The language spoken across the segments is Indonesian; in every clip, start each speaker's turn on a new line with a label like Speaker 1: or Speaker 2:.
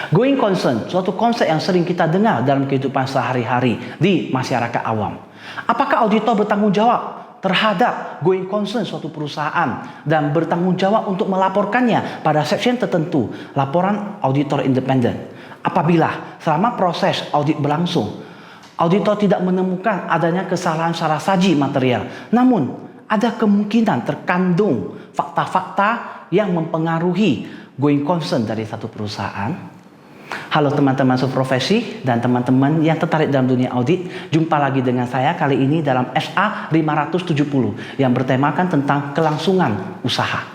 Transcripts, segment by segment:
Speaker 1: Going concern, suatu konsep yang sering kita dengar dalam kehidupan sehari-hari di masyarakat awam. Apakah auditor bertanggung jawab terhadap going concern suatu perusahaan dan bertanggung jawab untuk melaporkannya pada section tertentu, laporan auditor independen? Apabila selama proses audit berlangsung, auditor tidak menemukan adanya kesalahan secara saji material, namun ada kemungkinan terkandung fakta-fakta yang mempengaruhi going concern dari satu perusahaan. Halo teman-teman seprofesi dan teman-teman yang tertarik dalam dunia audit. Jumpa lagi dengan saya kali ini dalam SA 570 yang bertemakan tentang kelangsungan usaha.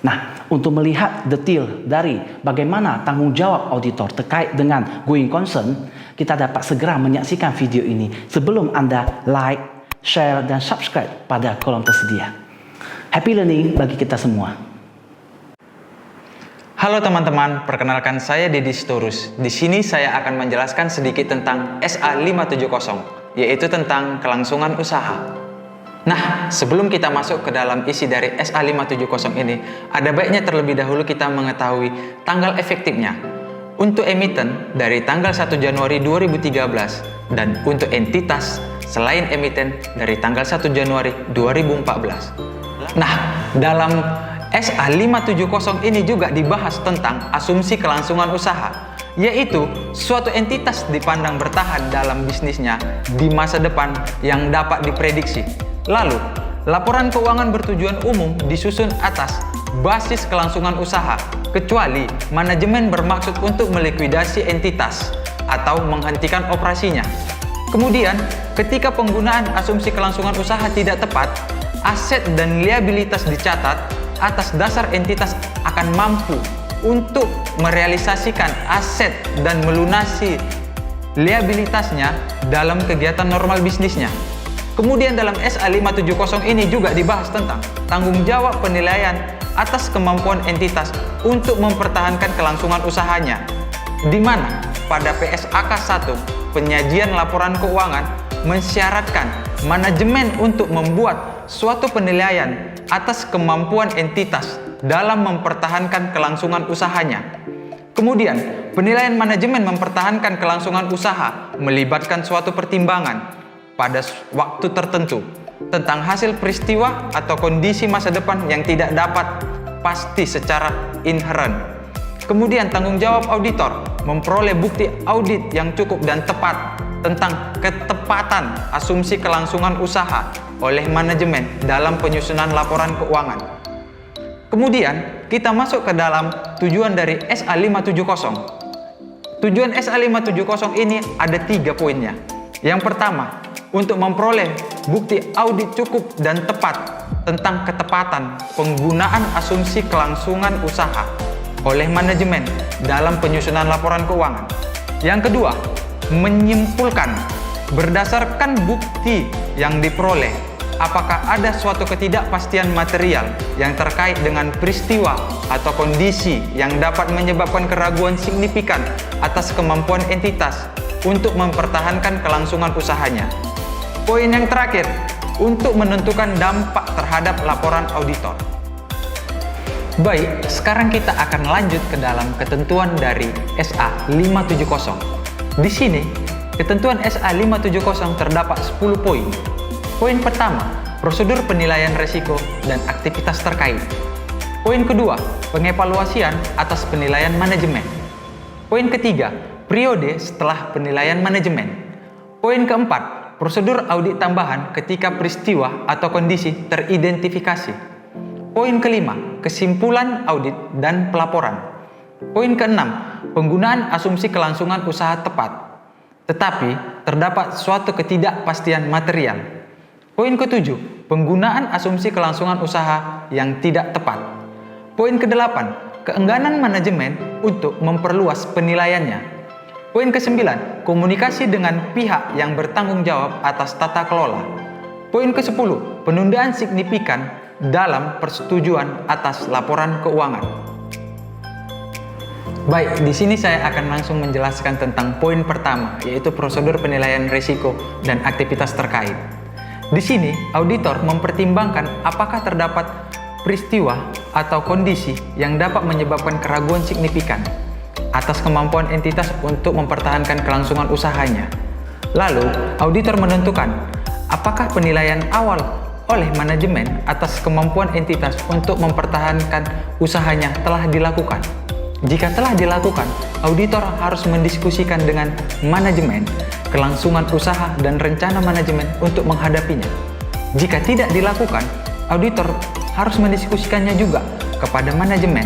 Speaker 1: Nah, untuk melihat detail dari bagaimana tanggung jawab auditor terkait dengan going concern, kita dapat segera menyaksikan video ini sebelum Anda like, share, dan subscribe pada kolom tersedia. Happy learning bagi kita semua.
Speaker 2: Halo teman-teman, perkenalkan saya Deddy Sitorus. Di sini saya akan menjelaskan sedikit tentang SA 570, yaitu tentang kelangsungan usaha. Nah, sebelum kita masuk ke dalam isi dari SA 570 ini, ada baiknya terlebih dahulu kita mengetahui tanggal efektifnya. Untuk emiten dari tanggal 1 Januari 2013 dan untuk entitas selain emiten dari tanggal 1 Januari 2014. Nah, dalam SA 570 ini juga dibahas tentang asumsi kelangsungan usaha, yaitu suatu entitas dipandang bertahan dalam bisnisnya di masa depan yang dapat diprediksi. Lalu, laporan keuangan bertujuan umum disusun atas basis kelangsungan usaha, kecuali manajemen bermaksud untuk melikuidasi entitas atau menghentikan operasinya. Kemudian, ketika penggunaan asumsi kelangsungan usaha tidak tepat, aset dan liabilitas dicatat atas dasar entitas akan mampu untuk merealisasikan aset dan melunasi liabilitasnya dalam kegiatan normal bisnisnya. Kemudian dalam SA 570 ini juga dibahas tentang tanggung jawab penilaian atas kemampuan entitas untuk mempertahankan kelangsungan usahanya, di mana pada PSAK 1 penyajian laporan keuangan mensyaratkan manajemen untuk membuat suatu penilaian atas kemampuan entitas dalam mempertahankan kelangsungan usahanya. Kemudian, penilaian manajemen mempertahankan kelangsungan usaha melibatkan suatu pertimbangan pada waktu tertentu tentang hasil peristiwa atau kondisi masa depan yang tidak dapat pasti secara inheren. Kemudian, tanggung jawab auditor memperoleh bukti audit yang cukup dan tepat tentang ketepatan asumsi kelangsungan usaha oleh manajemen dalam penyusunan laporan keuangan. Kemudian, kita masuk ke dalam tujuan dari SA 570. Tujuan SA 570 ini ada 3 poinnya. Yang pertama, untuk memperoleh bukti audit cukup dan tepat tentang ketepatan penggunaan asumsi kelangsungan usaha oleh manajemen dalam penyusunan laporan keuangan. Yang kedua, menyimpulkan berdasarkan bukti yang diperoleh apakah ada suatu ketidakpastian material yang terkait dengan peristiwa atau kondisi yang dapat menyebabkan keraguan signifikan atas kemampuan entitas untuk mempertahankan kelangsungan usahanya. Poin yang terakhir, untuk menentukan dampak terhadap laporan auditor. Baik, sekarang kita akan lanjut ke dalam ketentuan dari SA 570. Di sini, ketentuan SA 570 terdapat 10 poin. Poin pertama, prosedur penilaian risiko dan aktivitas terkait. Poin kedua, pengevaluasian atas penilaian manajemen. Poin ketiga, periode setelah penilaian manajemen. Poin keempat, prosedur audit tambahan ketika peristiwa atau kondisi teridentifikasi. Poin kelima, kesimpulan audit dan pelaporan. Poin keenam, penggunaan asumsi kelangsungan usaha tepat, tetapi terdapat suatu ketidakpastian material. Poin ketujuh, penggunaan asumsi kelangsungan usaha yang tidak tepat. Poin kedelapan, keengganan manajemen untuk memperluas penilaiannya. Poin ke-9, komunikasi dengan pihak yang bertanggung jawab atas tata kelola. Poin ke-10, penundaan signifikan dalam persetujuan atas laporan keuangan. Baik, di sini saya akan langsung menjelaskan tentang poin pertama, yaitu prosedur penilaian risiko dan aktivitas terkait. Di sini, auditor mempertimbangkan apakah terdapat peristiwa atau kondisi yang dapat menyebabkan keraguan signifikan atas kemampuan entitas untuk mempertahankan kelangsungan usahanya. Lalu, auditor menentukan apakah penilaian awal oleh manajemen atas kemampuan entitas untuk mempertahankan usahanya telah dilakukan. Jika telah dilakukan, auditor harus mendiskusikan dengan manajemen kelangsungan usaha dan rencana manajemen untuk menghadapinya. Jika tidak dilakukan, auditor harus mendiskusikannya juga kepada manajemen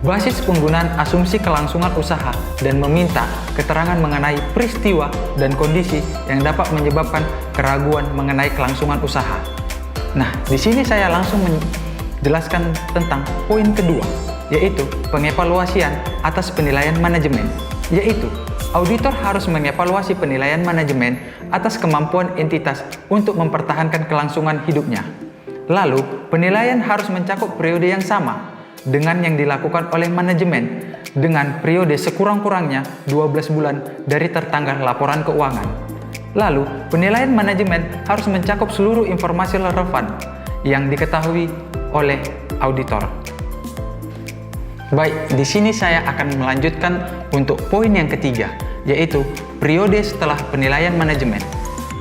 Speaker 2: basis penggunaan asumsi kelangsungan usaha dan meminta keterangan mengenai peristiwa dan kondisi yang dapat menyebabkan keraguan mengenai kelangsungan usaha. Nah, di sini saya langsung menjelaskan tentang poin kedua, yaitu pengevaluasian atas penilaian manajemen, yaitu auditor harus mengevaluasi penilaian manajemen atas kemampuan entitas untuk mempertahankan kelangsungan hidupnya. Lalu, penilaian harus mencakup periode yang sama dengan yang dilakukan oleh manajemen dengan periode sekurang-kurangnya 12 bulan dari tertanggal laporan keuangan. Lalu, penilaian manajemen harus mencakup seluruh informasi relevan yang diketahui oleh auditor. Baik, di sini saya akan melanjutkan untuk poin yang ketiga, yaitu periode setelah penilaian manajemen.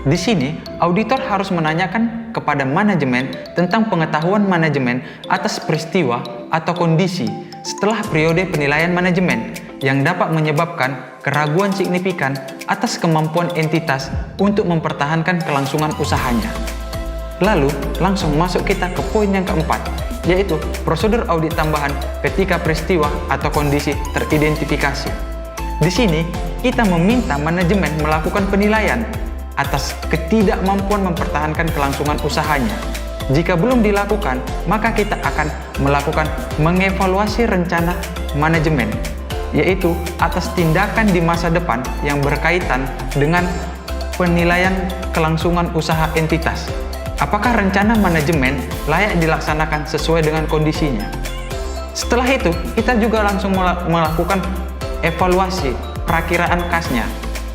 Speaker 2: Di sini, auditor harus menanyakan kepada manajemen tentang pengetahuan manajemen atas peristiwa atau kondisi setelah periode penilaian manajemen yang dapat menyebabkan keraguan signifikan atas kemampuan entitas untuk mempertahankan kelangsungan usahanya. Lalu, langsung masuk kita ke poin yang keempat, yaitu prosedur audit tambahan ketika peristiwa atau kondisi teridentifikasi. Di sini, kita meminta manajemen melakukan penilaian atas ketidakmampuan mempertahankan kelangsungan usahanya. Jika belum dilakukan, maka kita akan melakukan mengevaluasi rencana manajemen, yaitu atas tindakan di masa depan yang berkaitan dengan penilaian kelangsungan usaha entitas. Apakah rencana manajemen layak dilaksanakan sesuai dengan kondisinya? Setelah itu, kita juga langsung melakukan evaluasi perakiraan kasnya,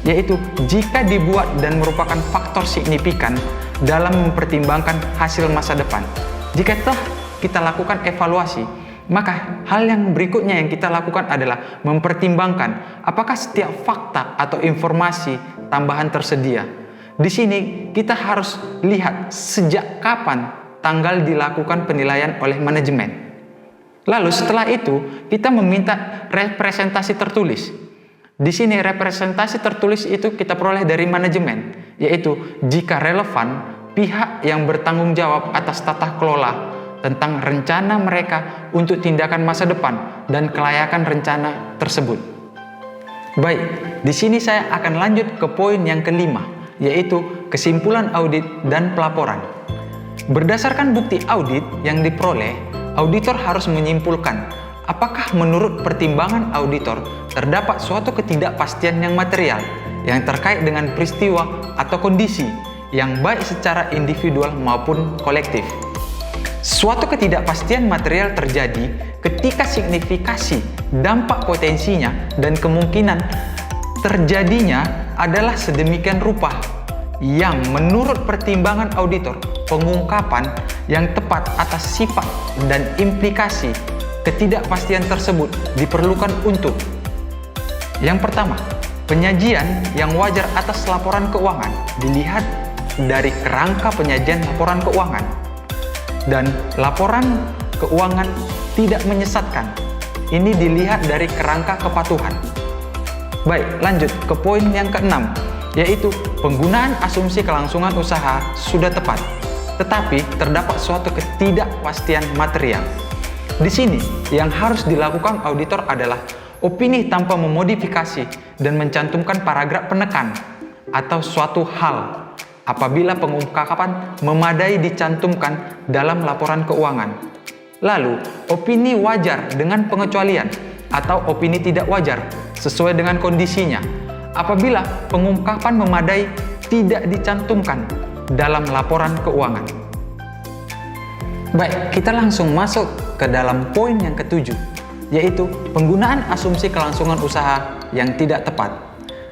Speaker 2: yaitu jika dibuat dan merupakan faktor signifikan dalam mempertimbangkan hasil masa depan. Jika telah kita lakukan evaluasi, maka hal yang berikutnya yang kita lakukan adalah mempertimbangkan apakah setiap fakta atau informasi tambahan tersedia. Di sini kita harus lihat sejak kapan tanggal dilakukan penilaian oleh manajemen. Lalu setelah itu kita meminta representasi tertulis. Di sini representasi tertulis itu kita peroleh dari manajemen, yaitu jika relevan, pihak yang bertanggung jawab atas tata kelola tentang rencana mereka untuk tindakan masa depan dan kelayakan rencana tersebut. Baik, di sini saya akan lanjut ke poin yang kelima, yaitu kesimpulan audit dan pelaporan. Berdasarkan bukti audit yang diperoleh, auditor harus menyimpulkan apakah menurut pertimbangan auditor terdapat suatu ketidakpastian yang material yang terkait dengan peristiwa atau kondisi yang baik secara individual maupun kolektif. Suatu ketidakpastian material terjadi ketika signifikasi dampak potensinya dan kemungkinan terjadinya adalah sedemikian rupa yang menurut pertimbangan auditor pengungkapan yang tepat atas sifat dan implikasi ketidakpastian tersebut diperlukan untuk yang pertama, penyajian yang wajar atas laporan keuangan dilihat dari kerangka penyajian laporan keuangan dan laporan keuangan tidak menyesatkan. Ini dilihat dari kerangka kepatuhan. Baik, lanjut ke poin yang keenam, yaitu penggunaan asumsi kelangsungan usaha sudah tepat, tetapi terdapat suatu ketidakpastian material. Di sini, yang harus dilakukan auditor adalah opini tanpa memodifikasi dan mencantumkan paragraf penekan atau suatu hal apabila pengungkapan memadai dicantumkan dalam laporan keuangan. Lalu, opini wajar dengan pengecualian atau opini tidak wajar sesuai dengan kondisinya apabila pengungkapan memadai tidak dicantumkan dalam laporan keuangan. Baik, kita langsung masuk ke dalam poin yang ketujuh, yaitu penggunaan asumsi kelangsungan usaha yang tidak tepat.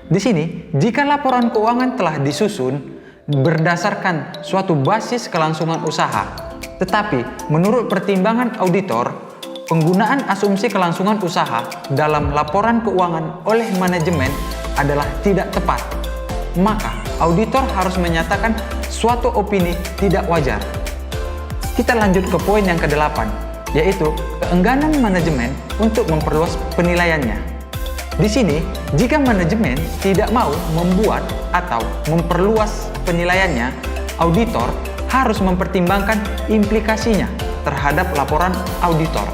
Speaker 2: Di sini, jika laporan keuangan telah disusun berdasarkan suatu basis kelangsungan usaha, tetapi menurut pertimbangan auditor, penggunaan asumsi kelangsungan usaha dalam laporan keuangan oleh manajemen adalah tidak tepat, maka auditor harus menyatakan suatu opini tidak wajar. Kita lanjut ke poin yang ke-8, yaitu keengganan manajemen untuk memperluas penilaiannya. Di sini, jika manajemen tidak mau membuat atau memperluas penilaiannya, auditor harus mempertimbangkan implikasinya terhadap laporan auditor,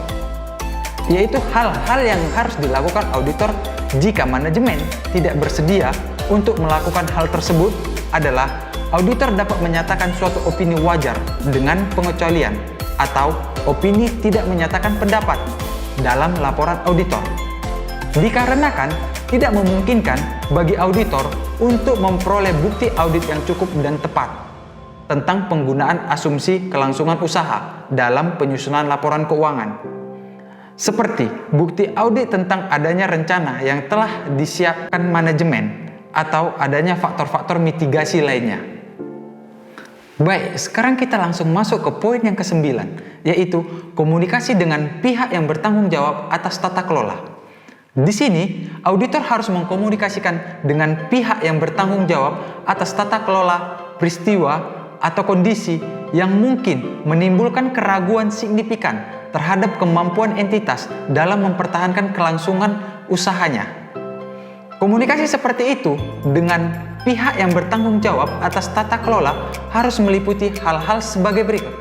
Speaker 2: yaitu hal-hal yang harus dilakukan auditor jika manajemen tidak bersedia untuk melakukan hal tersebut adalah auditor dapat menyatakan suatu opini wajar dengan pengecualian atau opini tidak menyatakan pendapat dalam laporan auditor. Dikarenakan tidak memungkinkan bagi auditor untuk memperoleh bukti audit yang cukup dan tepat tentang penggunaan asumsi kelangsungan usaha dalam penyusunan laporan keuangan, seperti bukti audit tentang adanya rencana yang telah disiapkan manajemen atau adanya faktor-faktor mitigasi lainnya. Baik, sekarang kita langsung masuk ke poin yang ke-9, yaitu komunikasi dengan pihak yang bertanggung jawab atas tata kelola. Di sini, auditor harus mengkomunikasikan dengan pihak yang bertanggung jawab atas tata kelola peristiwa atau kondisi yang mungkin menimbulkan keraguan signifikan terhadap kemampuan entitas dalam mempertahankan kelangsungan usahanya. Komunikasi seperti itu dengan pihak yang bertanggung jawab atas tata kelola harus meliputi hal-hal sebagai berikut.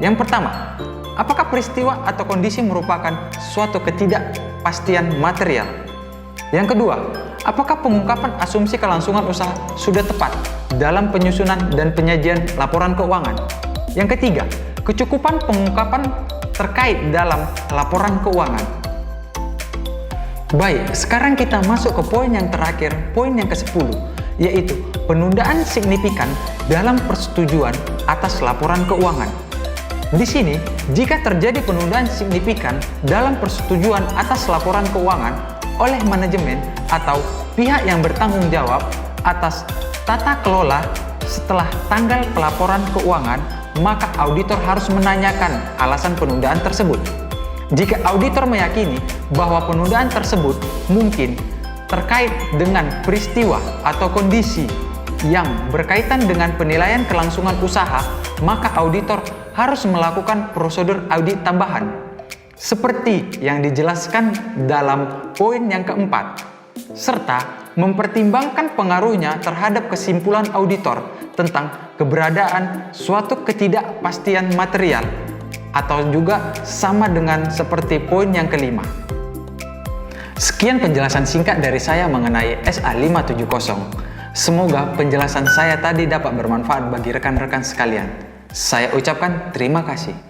Speaker 2: Yang pertama, apakah peristiwa atau kondisi merupakan suatu ketidakpastian material? Yang kedua, apakah pengungkapan asumsi kelangsungan usaha sudah tepat dalam penyusunan dan penyajian laporan keuangan? Yang ketiga, kecukupan pengungkapan terkait dalam laporan keuangan. Baik, sekarang kita masuk ke poin yang terakhir, poin yang ke-10, yaitu penundaan signifikan dalam persetujuan atas laporan keuangan. Di sini, jika terjadi penundaan signifikan dalam persetujuan atas laporan keuangan oleh manajemen atau pihak yang bertanggung jawab atas tata kelola setelah tanggal pelaporan keuangan, maka auditor harus menanyakan alasan penundaan tersebut. Jika auditor meyakini bahwa penundaan tersebut mungkin terkait dengan peristiwa atau kondisi yang berkaitan dengan penilaian kelangsungan usaha, maka auditor harus melakukan prosedur audit tambahan seperti yang dijelaskan dalam poin yang keempat, serta mempertimbangkan pengaruhnya terhadap kesimpulan auditor tentang keberadaan suatu ketidakpastian material, atau juga sama dengan seperti poin yang kelima. Sekian penjelasan singkat dari saya mengenai SA570. Semoga penjelasan saya tadi dapat bermanfaat bagi rekan-rekan sekalian. Saya ucapkan terima kasih.